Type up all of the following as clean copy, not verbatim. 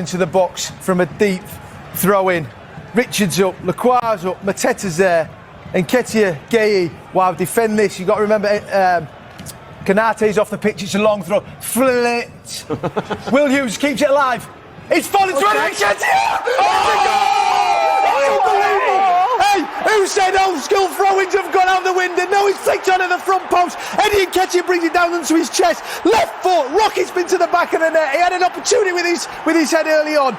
into the box from a deep throw-in. Richards up, Lacroix's up, Mateta's there, and Nketiah, Gueye. Wow, defend this. You've got to remember, Konate's off the pitch. It's a long throw. Flit. Will Hughes keeps it alive. It's fallen through. Nketiah! Hey, who said old school throw-ins have gone out the window? No, he's flicked on at the front post. Eddie Nketiah brings it down onto his chest. Left foot, rockets into the back of the net. He had an opportunity with his head early on.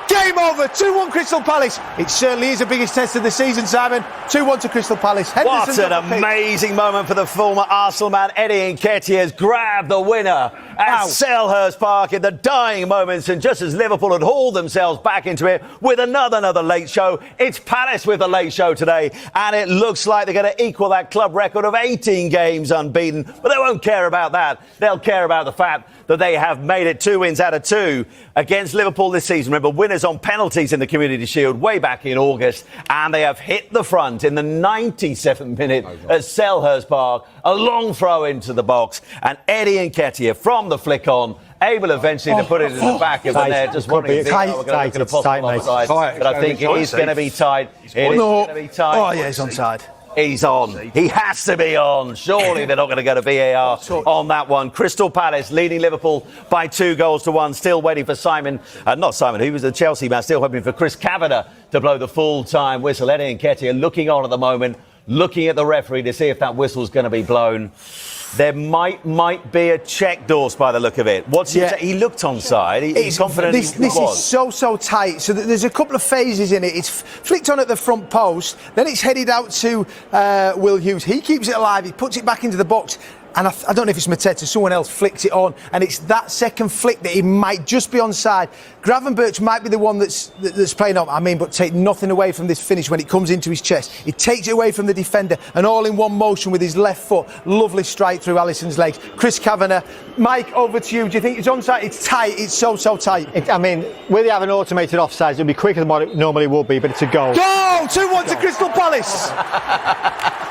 Game over, 2-1 Crystal Palace. It certainly is the biggest test of the season, Simon. 2-1 to Crystal Palace. What an amazing moment for the former Arsenal man. Eddie Nketiah has grabbed the winner at Selhurst Park in the dying moments, and just as Liverpool had hauled themselves back into it with another late show, it's Palace with the late show today, and it looks like they're going to equal that club record of 18 games unbeaten, but they won't care about that. They'll care about the fact that they have made it 2 wins out of 2 against Liverpool this season. Remember, winners on penalties in the Community Shield way back in August, and they have hit the front in the 97th minute at Selhurst Park. A long throw into the box, and Eddie Nketiah from the flick on, able eventually to put it in the back of the net. Just wondering if we're going to look at a possible offside, but I think it is going to be tight. It is going to be tight. Oh, yeah, he's onside. He's on. He has to be on. Surely they're not going to go to VAR on that one. Crystal Palace leading Liverpool by 2-1. Still waiting for not Simon, who was the Chelsea man, still hoping for Chris Kavanagh to blow the full-time whistle. Eddie Nketiah looking on at the moment, looking at the referee to see if that whistle's going to be blown. There might be a check, Dorse, by the look of it. He looked onside. He's confident this is so tight. So there's a couple of phases in it. It's flicked on at the front post. Then it's headed out to Will Hughes. He keeps it alive. He puts it back into the box. And I don't know if it's Mateta, someone else flicks it on, and it's that second flick that he might just be onside. Gravenberch might be the one that's playing up. But take nothing away from this finish when it comes into his chest. He takes it away from the defender, and all in one motion with his left foot. Lovely strike through Alisson's legs. Chris Kavanagh. Mike, over to you. Do you think it's onside? It's tight. It's so tight. Will you have an automated offside? It'll be quicker than what it normally would be, but it's a goal. Goal! 2-1 to Crystal Palace.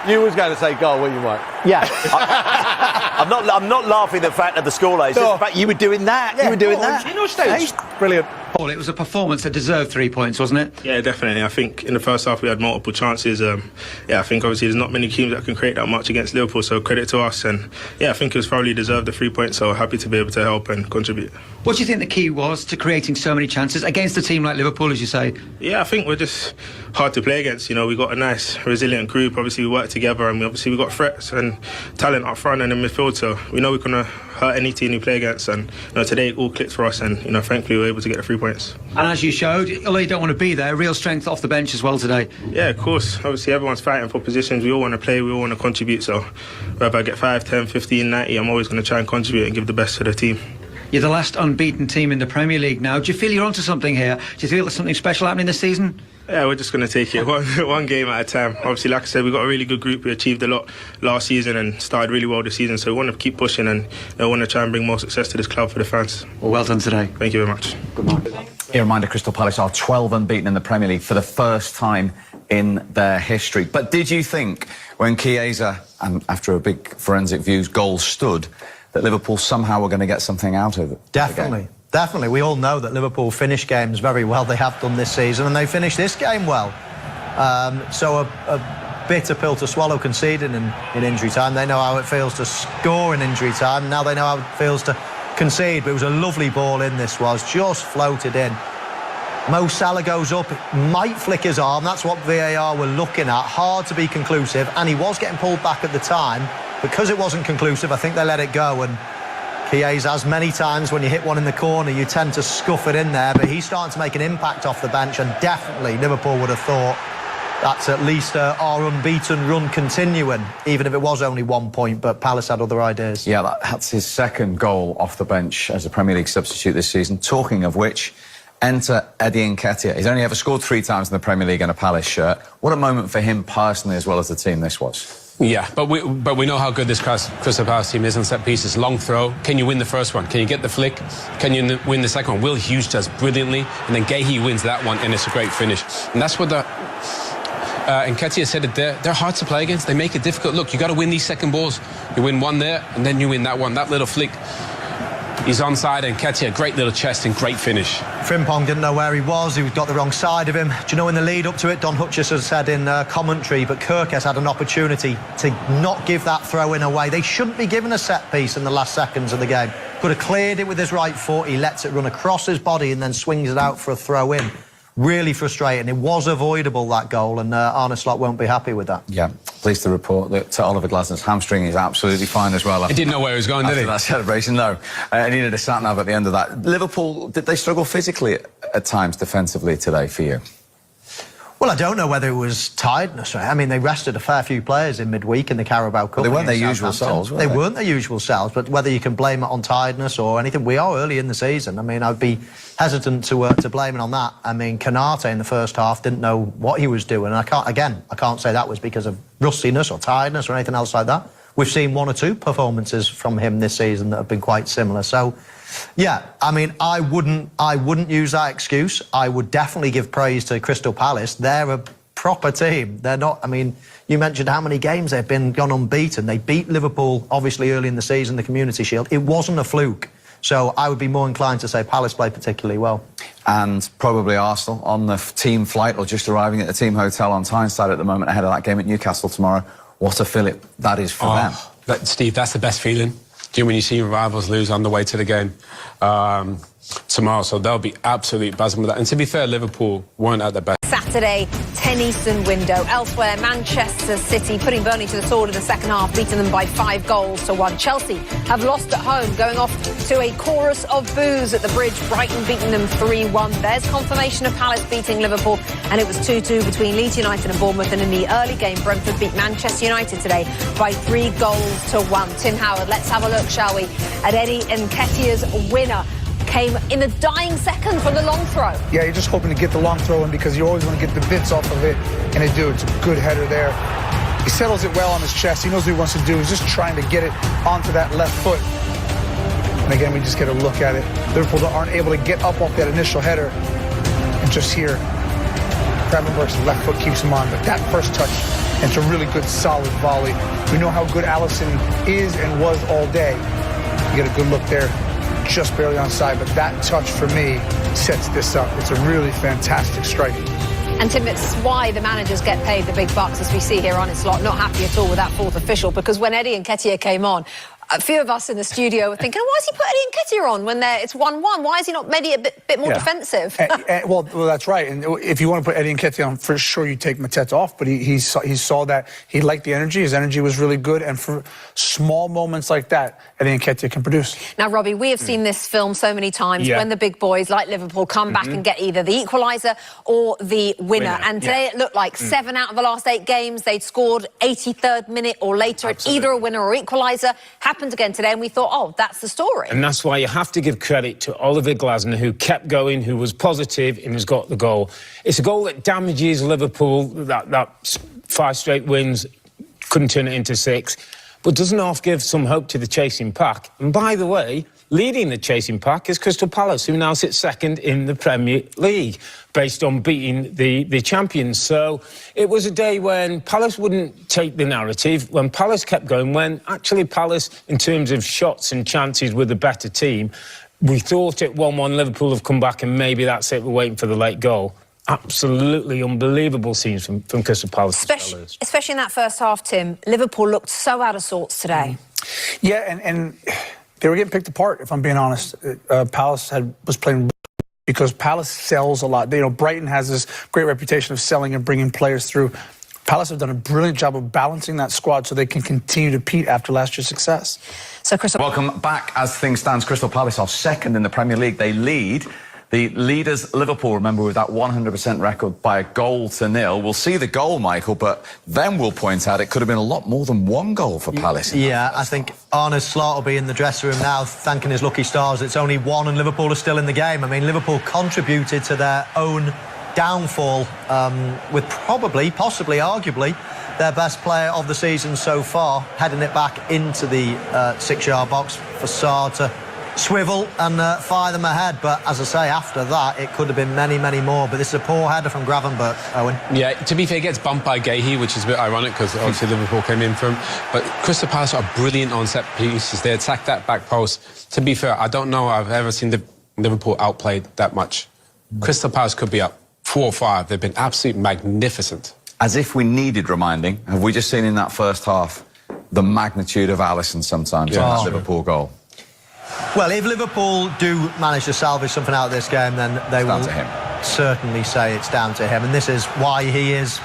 You was going to say goal, weren't you, Mike? Yeah. I'm not laughing at the fact of the scoreline. No. In fact, you were doing that. Yeah. You were doing that. You know, Stage. Brilliant. Paul, it was a performance that deserved 3 points, wasn't it? Yeah, definitely. I think in the first half we had multiple chances. I think obviously there's not many teams that can create that much against Liverpool, so credit to us. And I think it was thoroughly deserved the 3 points, so happy to be able to help and contribute. What do you think the key was to creating so many chances against a team like Liverpool, as you say? Yeah, I think we're just hard to play against. We've got a nice, resilient group. Obviously, we work together, and we've got threats and talent up front and in midfield, so we know we're going to hurt any team we play against. And today it all clicked for us, and thankfully we were able to get the 3 points. And as you showed, although you don't want to be there, real strength off the bench as well today. Yeah, of course. Obviously, everyone's fighting for positions. We all want to play, we all want to contribute. So whether I get 5, 10, 15, 90, I'm always going to try and contribute and give the best to the team. You're the last unbeaten team in the Premier League now. Do you feel you're onto something here? Do you feel there's something special happening this season? Yeah, we're just going to take it one game at a time. Obviously, like I said, we've got a really good group. We achieved a lot last season and started really well this season. So we want to keep pushing and want to try and bring more success to this club for the fans. Well done today. Thank you very much. Good night. A reminder, Crystal Palace are 12 unbeaten in the Premier League for the first time in their history. But did you think when Chiesa, and after a big forensic views, goal stood, that Liverpool somehow were going to get something out of it? Definitely. We all know that Liverpool finish games very well. They have done this season, and they finished this game well. So a bitter pill to swallow conceding in injury time. They know how it feels to score in injury time. Now they know how it feels to concede. But it was a lovely ball in, this was. Just floated in. Mo Salah goes up, might flick his arm. That's what VAR were looking at. Hard to be conclusive, and he was getting pulled back at the time. Because it wasn't conclusive, I think they let it go, and Chiesa, as many times when you hit one in the corner, you tend to scuff it in there, but he's starting to make an impact off the bench, and definitely Liverpool would have thought that's at least our unbeaten run continuing, even if it was only 1 point, but Palace had other ideas. Yeah, that's his second goal off the bench as a Premier League substitute this season. Talking of which, enter Eddie Nketiah. He's only ever scored 3 times in the Premier League in a Palace shirt. What a moment for him personally as well as the team this was. Yeah, but we know how good this Crystal Palace team is on set pieces. Long throw. Can you win the first one? Can you get the flick? Can you win the second one? Will Hughes does brilliantly, and then Gueye wins that one, and it's a great finish. And that's what Nketiah said it there. They're hard to play against. They make it difficult. Look, you got to win these second balls. You win one there, and then you win that one. That little flick. He's onside, and Nketiah, great little chest and great finish. Frimpong didn't know where he was. He got the wrong side of him. Do you know, in the lead up to it, Don Hutchison said in commentary, but Kirk has had an opportunity to not give that throw-in away. They shouldn't be given a set piece in the last seconds of the game. Could have cleared it with his right foot. He lets it run across his body and then swings it out for a throw-in. Really frustrating. It was avoidable, that goal, and Arne Slot won't be happy with that. Yeah, pleased to report that Oliver Glasner's hamstring is absolutely fine as well. He didn't know where he was going, did he? After that celebration, no. He needed a sat-nav at the end of that. Liverpool, did they struggle physically at times defensively today for you? Well, I don't know whether it was tiredness. I mean, they rested a fair few players in midweek in the Carabao Cup. But they weren't their usual selves, were they? They weren't their usual selves, but whether you can blame it on tiredness or anything, we are early in the season. I mean, I'd be hesitant to blame it on that. I mean, Konate in the first half didn't know what he was doing. I can't say that was because of rustiness or tiredness or anything else like that. We've seen one or two performances from him this season that have been quite similar. So, yeah, I mean, I wouldn't use that excuse. I would definitely give praise to Crystal Palace. They're a proper team. They're not, I mean, you mentioned how many games they've gone unbeaten. They beat Liverpool, obviously, early in the season, the Community Shield. It wasn't a fluke. So I would be more inclined to say Palace played particularly well. And probably Arsenal on the team flight or just arriving at the team hotel on Tyneside at the moment ahead of that game at Newcastle tomorrow. What a fillip that is for them. Steve, that's the best feeling. Do you know when you see your rivals lose on the way to the game tomorrow? So they'll be absolutely buzzing with that. And to be fair, Liverpool weren't at their best. Saturday, 10 Eastern window. Elsewhere, Manchester City putting Burnley to the sword in the second half, beating them by 5-1. Chelsea have lost at home, going off to a chorus of boos at the Bridge. Brighton beating them 3-1. There's confirmation of Palace beating Liverpool, and it was 2-2 between Leeds United and Bournemouth. And in the early game, Brentford beat Manchester United today by 3-1. Tim Howard, let's have a look, shall we, at Eddie Nketiah's winner. Came in the dying second from the long throw. Yeah, you're just hoping to get the long throw in because you always want to get the bits off of it, and they do. It's a good header there. He settles it well on his chest. He knows what he wants to do. He's just trying to get it onto that left foot. And again, we just get a look at it. Liverpool aren't able to get up off that initial header. And just here, Gravenberch's left foot keeps him on. But that first touch, it's a really good, solid volley. We know how good Alisson is and was all day. You get a good look there. Just barely onside, but that touch for me sets this up. It's a really fantastic strike. And Tim, it's why the managers get paid the big bucks, as we see here on Arne Slot. Not happy at all with that fourth official, because when Eddie Nketiah came on, a few of us in the studio were thinking, why has he put Eddie Nketiah on when it's 1-1? Why has he not made it a bit more defensive? Well, that's right. And if you want to put Eddie Nketiah on, for sure you take Mateta off. But he saw that. He liked the energy. His energy was really good. And for small moments like that, Eddie Nketiah can produce. Now, Robbie, we have seen this film so many times when the big boys like Liverpool come back and get either the equaliser or the winner. And today it looked like 7 out of the last 8 games they'd scored 83rd minute or later at either a winner or equaliser. Happened again today, and we thought, oh, that's the story. And that's why you have to give credit to Oliver Glasner, who kept going, who was positive and has got the goal. It's a goal that damages Liverpool, that 5 straight wins, couldn't turn it into 6, but doesn't half give some hope to the chasing pack. And by the way, leading the chasing pack is Crystal Palace, who now sits second in the Premier League, based on beating the champions. So it was a day when Palace wouldn't take the narrative, when Palace kept going, when actually Palace, in terms of shots and chances, were the better team. We thought at 1-1 Liverpool have come back and maybe that's it, we're waiting for the late goal. Absolutely unbelievable scenes from Crystal Palace. Especially in that first half, Tim. Liverpool looked so out of sorts today. Yeah, and they were getting picked apart, if I'm being honest. Palace was playing because Palace sells a lot. Brighton has this great reputation of selling and bringing players through. Palace have done a brilliant job of balancing that squad so they can continue to compete after last year's success. So, Crystal... Welcome back. As things stand, Crystal Palace are second in the Premier League. They lead. The leaders, Liverpool, remember, with that 100% record by 1-0. We'll see the goal, Michael, but then we'll point out it could have been a lot more than 1 goal for Palace. Yeah, I think Arne Slot will be in the dressing room now thanking his lucky stars. It's only 1 and Liverpool are still in the game. I mean, Liverpool contributed to their own downfall with possibly, arguably, their best player of the season so far, heading it back into the 6-yard box for Sarr to swivel and fire them ahead. But as I say, after that, it could have been many, many more. But this is a poor header from Gravenberch, Owen. Yeah, to be fair, he gets bumped by Gahey, which is a bit ironic because obviously Liverpool came in for him. But Crystal Palace are brilliant on set pieces. They attack that back post. To be fair, I don't know I've ever seen Liverpool outplayed that much. Crystal Palace could be up 4 or 5. They've been absolutely magnificent. As if we needed reminding, have we just seen in that first half the magnitude of Alisson sometimes on that Liverpool goal? Well, if Liverpool do manage to salvage something out of this game, then they will certainly say it's down to him. And this is why he is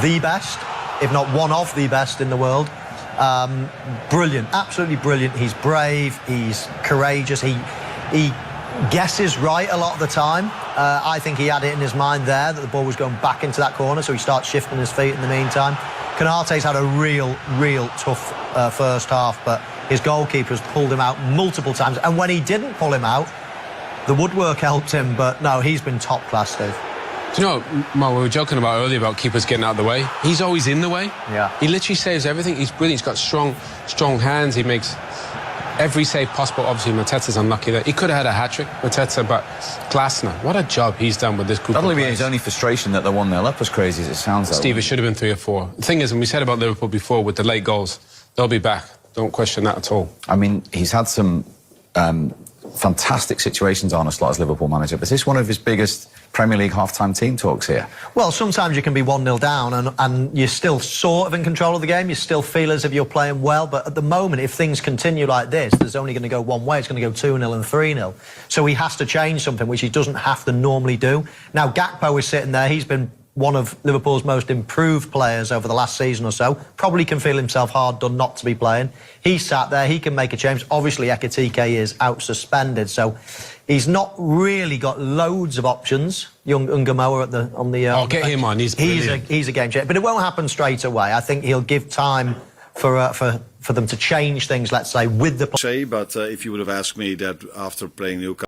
the best, if not one of the best in the world. Brilliant, absolutely brilliant. He's brave, he's courageous, he guesses right a lot of the time. I think he had it in his mind there that the ball was going back into that corner, so he starts shifting his feet in the meantime. Konate's had a real tough first half, but his goalkeeper's pulled him out multiple times. And when he didn't pull him out, the woodwork helped him, but no, he's been top class, Steve. Do you know, Mo, we were joking about earlier about keepers getting out of the way. He's always in the way. Yeah. He literally saves everything. He's brilliant. He's got strong hands. He makes every save possible. Obviously, Mateta's unlucky there. He could have had a hat-trick, Mateta, but Glasner, what a job he's done with this group. That'll be his only frustration that they're 1-0 up, as crazy as it sounds. Steve, it should have been 3 or 4. The thing is, and we said about Liverpool before, with the late goals, they'll be back. Don't question that at all. I mean, he's had some fantastic situations, Arne Slot, as Liverpool manager, but is this one of his biggest Premier League half-time team talks here? Well, sometimes you can be 1-0 down and you're still sort of in control of the game. You still feel as if you're playing well, but at the moment, if things continue like this, there's only going to go one way. It's going to go 2-0 and 3-0. So he has to change something, which he doesn't have to normally do. Now, Gakpo is sitting there. He's been one of Liverpool's most improved players over the last season or so. Probably can feel himself hard done not to be playing. He's sat there. He can make a change. Obviously, Ekitike is out suspended, so he's not really got loads of options. Young Ungamoa on the... get him on. He's brilliant. He's a game changer. But it won't happen straight away. I think he'll give time for them to change things, let's say, with the... But if you would have asked me that after playing Newcastle...